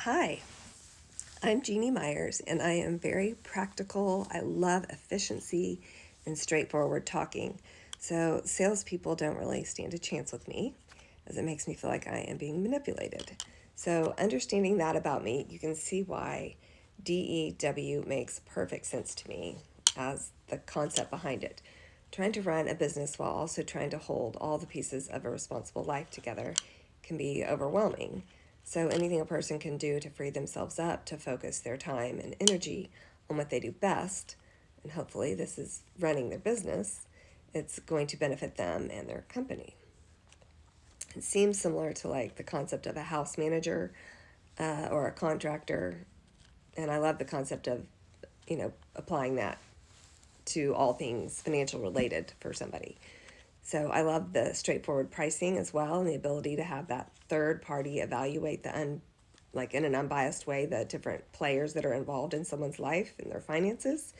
Hi, I'm Genie Myers, and I am very practical. I love efficiency and straightforward talking. So, salespeople don't really stand a chance with me, as it makes me feel like I am being manipulated. So, understanding that about me, you can see why DEW makes perfect sense to me as the concept behind it. Trying to run a business while also trying to hold all the pieces of a responsible life together can be overwhelming. So, anything a person can do to free themselves up to focus their time and energy on what they do best, and hopefully this is running their business, it's going to benefit them and their company. It seems similar to like the concept of a house manager or a contractor, and I love the concept of, applying that to all things financial related for somebody. So I love the straightforward pricing as well, and the ability to have that third party evaluate like in an unbiased way, the different players that are involved in someone's life and their finances,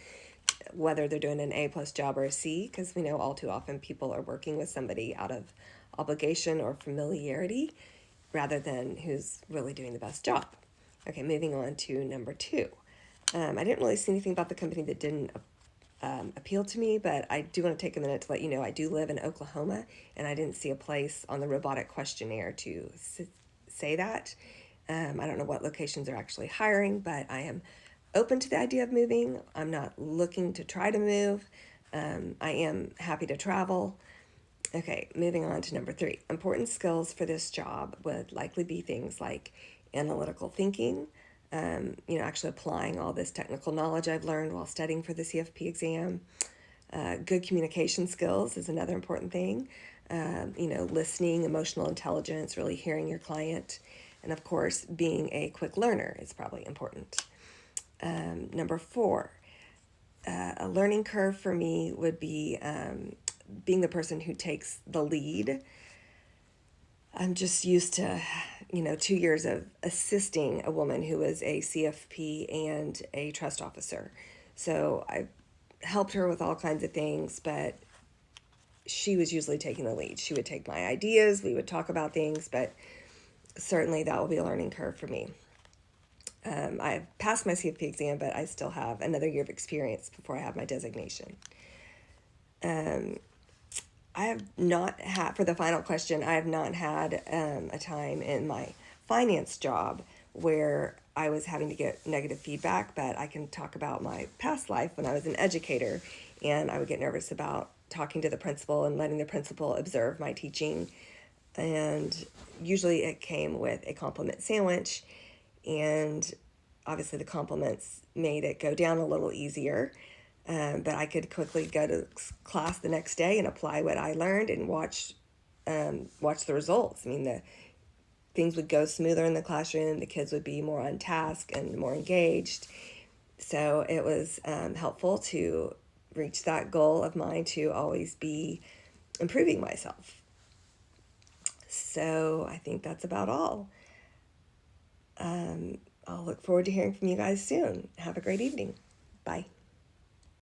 whether they're doing an A+ job or a C, because we know all too often people are working with somebody out of obligation or familiarity rather than who's really doing the best job. Okay, moving on to number 2. I didn't really see anything about the company that didn't appeal to me, but I do want to take a minute to let you know I do live in Oklahoma, and I didn't see a place on the robotic questionnaire to say that. I don't know what locations are actually hiring, but I am open to the idea of moving. I'm not looking to try to move. I am happy to travel. Okay, moving on to number 3. Important skills for this job would likely be things like analytical thinking, actually applying all this technical knowledge I've learned while studying for the CFP exam. Good communication skills is another important thing. Listening, emotional intelligence, really hearing your client. And of course, being a quick learner is probably important. Number 4, a learning curve for me would be being the person who takes the lead. I'm just used to, 2 years of assisting a woman who is a CFP and a trust officer. So I helped her with all kinds of things, but she was usually taking the lead. She would take my ideas, we would talk about things, but certainly that will be a learning curve for me. I've passed my CFP exam, but I still have another year of experience before I have my designation. I have not had, for the final question, I have not had a time in my finance job where I was having to get negative feedback, but I can talk about my past life when I was an educator, and I would get nervous about talking to the principal and letting the principal observe my teaching. And usually it came with a compliment sandwich, and obviously the compliments made it go down a little easier. But I could quickly go to class the next day and apply what I learned and watch the results. I mean, the things would go smoother in the classroom. The kids would be more on task and more engaged. So it was helpful to reach that goal of mine to always be improving myself. So I think that's about all. I'll look forward to hearing from you guys soon. Have a great evening. Bye.